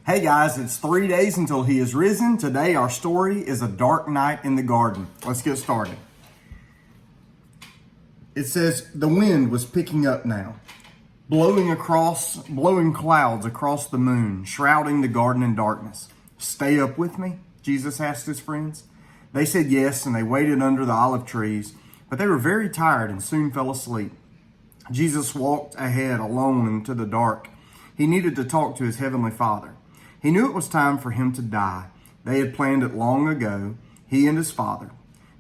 Hey guys, it's 3 days until he is risen. Today our story is a dark night in the garden. Let's get started. It says the wind was picking up now, blowing clouds across the moon, shrouding the garden in darkness. Stay up with me? Jesus asked his friends. They said yes, and they waited under the olive trees, but they were very tired and soon fell asleep. Jesus walked ahead alone into the dark. He needed to talk to his heavenly Father. He knew it was time for him to die. They had planned it long ago, he and his Father.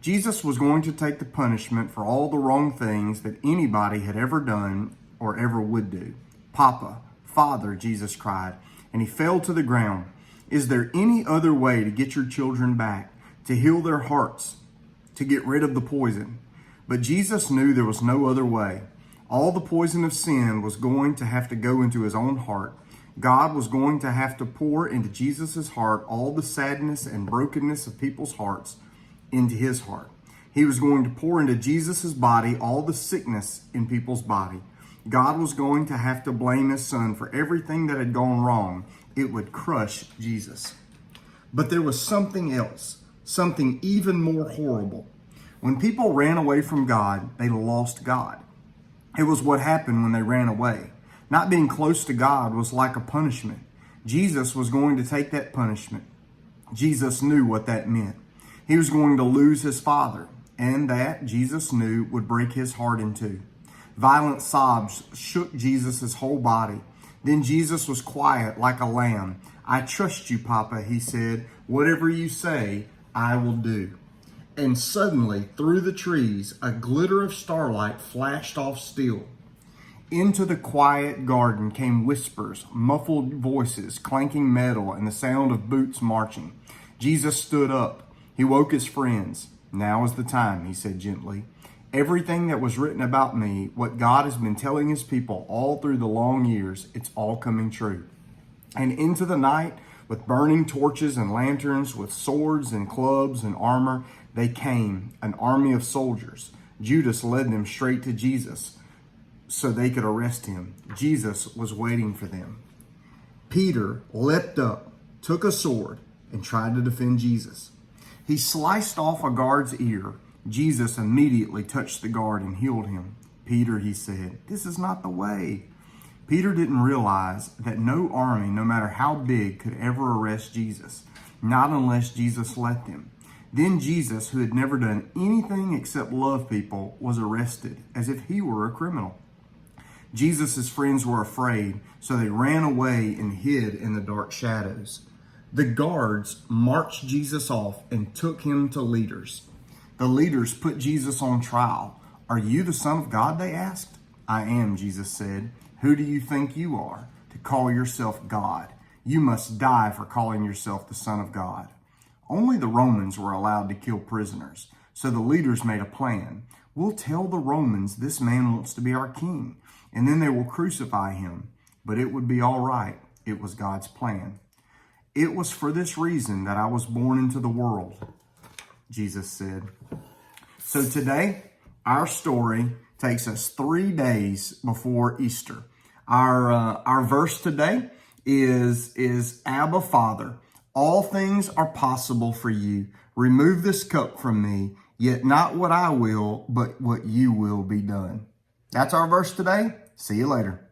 Jesus was going to take the punishment for all the wrong things that anybody had ever done or ever would do. Papa, Father, Jesus cried, and he fell to the ground. Is there any other way to get your children back, to heal their hearts, to get rid of the poison? But Jesus knew there was no other way. All the poison of sin was going to have to go into his own heart. God was going to have to pour into Jesus' heart all the sadness and brokenness of people's hearts into his heart. He was going to pour into Jesus' body all the sickness in people's body. God was going to have to blame his son for everything that had gone wrong. It would crush Jesus. But there was something else, something even more horrible. When people ran away from God, they lost God. It was what happened when they ran away. Not being close to God was like a punishment. Jesus was going to take that punishment. Jesus knew what that meant. He was going to lose his Father, and that, Jesus knew, would break his heart in two. Violent sobs shook Jesus' whole body. Then Jesus was quiet like a lamb. I trust you, Papa, he said. Whatever you say, I will do. And suddenly, through the trees, a glitter of starlight flashed off steel. Into the quiet garden came whispers, muffled voices, clanking metal, and the sound of boots marching. Jesus stood up. He woke his friends. Now is the time, he said gently. Everything that was written about me, what God has been telling his people all through the long years, it's all coming true. And into the night, with burning torches and lanterns, with swords and clubs and armor, they came, an army of soldiers. Judas led them straight to Jesus so they could arrest him. Jesus was waiting for them. Peter leapt up, took a sword, and tried to defend Jesus. He sliced off a guard's ear. Jesus immediately touched the guard and healed him. Peter, he said, this is not the way. Peter didn't realize that no army, no matter how big, could ever arrest Jesus, not unless Jesus let them. Then Jesus, who had never done anything except love people, was arrested as if he were a criminal. Jesus' friends were afraid, so they ran away and hid in the dark shadows. The guards marched Jesus off and took him to leaders. The leaders put Jesus on trial. Are you the Son of God? They asked. I am, Jesus said. Who do you think you are to call yourself God? You must die for calling yourself the Son of God. Only the Romans were allowed to kill prisoners, so the leaders made a plan. We'll tell the Romans this man wants to be our king, and then they will crucify him. But it would be all right. It was God's plan. It was for this reason that I was born into the world, Jesus said. So today, our story takes us 3 days before Easter. Our verse today is Abba, Father. All things are possible for you. Remove this cup from me, yet not what I will, but what you will be done. That's our verse today. See you later.